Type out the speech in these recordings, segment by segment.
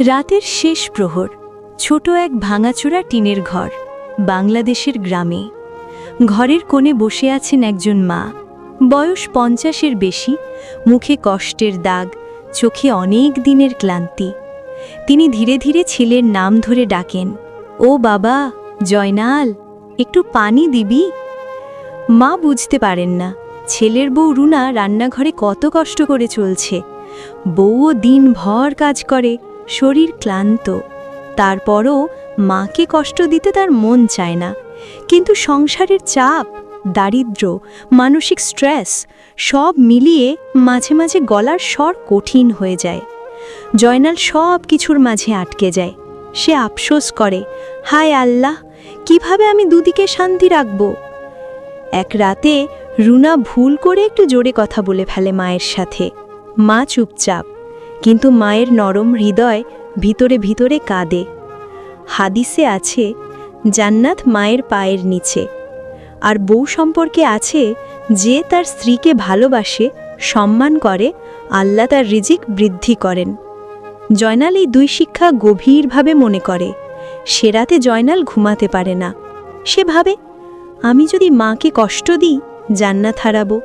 রাতের শেষ প্রহর, ছোট এক ভাঙাচোরা টিনের ঘর, বাংলাদেশের গ্রামে। ঘরের কোণে বসে আছেন একজন মা, বয়স 50-এর বেশি, মুখে কষ্টের দাগ, চোখে অনেক দিনের ক্লান্তি। তিনি ধীরে ধীরে ছেলের নাম ধরে ডাকেন, ও বাবা জয়নাল, একটু পানি দিবি? মা বুঝতে পারেন না ছেলের বউ রুনা রান্নাঘরে কত কষ্ট করে চলছে। বউও দিনভর কাজ করে, শরীর ক্লান্ত। তারপরও মাকে কষ্ট দিতে তার মন চায় না। কিন্তু সংসারের চাপ, দারিদ্র্য, মানসিক স্ট্রেস সব মিলিয়ে মাঝে মাঝে গলার স্বর কঠিন হয়ে যায়। জয়নাল সব কিছুর মাঝে আটকে যায়। সে আফসোস করে, হায় আল্লাহ, কিভাবে আমি দুদিকে শান্তি রাখব? এক রাতে রুনা ভুল করে একটু জোরে কথা বলে ফেলে মায়ের সাথে। মা চুপচাপ, কিন্তু মায়ের নরম হৃদয় ভিতরে ভিতরে কাঁদে। হাদিসে আছে, জান্নাত মায়ের পায়ের নিচে। আর বউ সম্পর্কে আছে, যে তার স্ত্রীকে ভালোবাসে, সম্মান করে, আল্লাহ তার রিজিক বৃদ্ধি করেন। জয়নাল এই দুই শিক্ষা গভীরভাবে মনে করে। সে রাতে জয়নাল ঘুমাতে পারে না। সে ভাবে, আমি যদি মাকে কষ্ট দিই, জান্নাত হারাবো,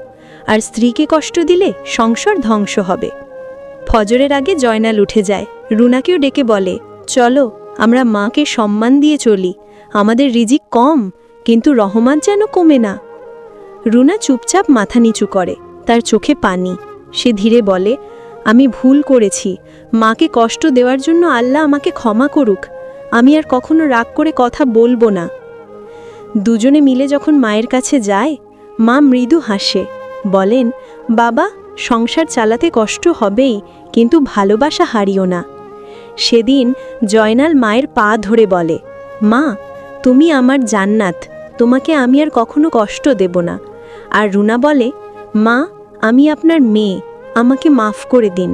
আর স্ত্রীকে কষ্ট দিলে সংসার ধ্বংস হবে। ফজরের আগে জয়নাল উঠে যায়, রুনাকেও ডেকে বলে, চলো আমরা মাকে সম্মান দিয়ে চলি। আমাদের রিজিক কম, কিন্তু রহমত যেন কমে না। রুনা চুপচাপ মাথা নিচু করে, তার চোখে পানি। সে ধীরে বলে, আমি ভুল করেছি, মাকে কষ্ট দেওয়ার জন্য আল্লাহ আমাকে ক্ষমা করুক। আমি আর কখনো রাগ করে কথা বলবো না। দুজনে মিলে যখন মায়ের কাছে যায়, মা মৃদু হাসে, বলেন, বাবা, সংসার চালাতে কষ্ট হবেই, কিন্তু ভালোবাসা হারিও না। সেদিন জয়নাল মায়ের পা ধরে বলে, মা, তুমি আমার জান্নাত, তোমাকে আমি আর কখনো কষ্ট দেব না। আর রুনা বলে, মা, আমি আপনার মেয়ে, আমাকে মাফ করে দিন।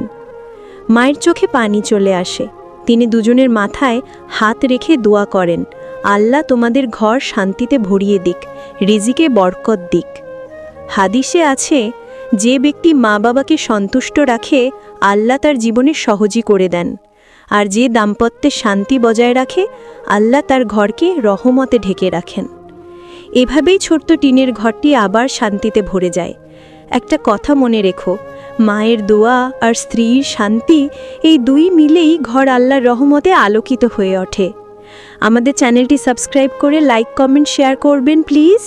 মায়ের চোখে পানি চলে আসে। তিনি দুজনের মাথায় হাত রেখে দোয়া করেন, আল্লাহ তোমাদের ঘর শান্তিতে ভরিয়ে দিক, রিজিকে বরকত দিক। হাদিসে আছে, যে ব্যক্তি মা বাবাকে সন্তুষ্ট রাখে, আল্লাহ তার জীবনে সহজই করে দেন। আর যে দাম্পত্যে শান্তি বজায় রাখে, আল্লাহ তার ঘরকে রহমতে ঢেকে রাখেন। এভাবেই ছোট্ট টিনের ঘরটি আবার শান্তিতে ভরে যায়। একটা কথা মনে রেখো, মায়ের দোয়া আর স্ত্রীর শান্তি, এই দুই মিলেই ঘর আল্লাহর রহমতে আলোকিত হয়ে ওঠে। আমাদের চ্যানেলটি সাবস্ক্রাইব করে লাইক, কমেন্ট, শেয়ার করবেন প্লিজ।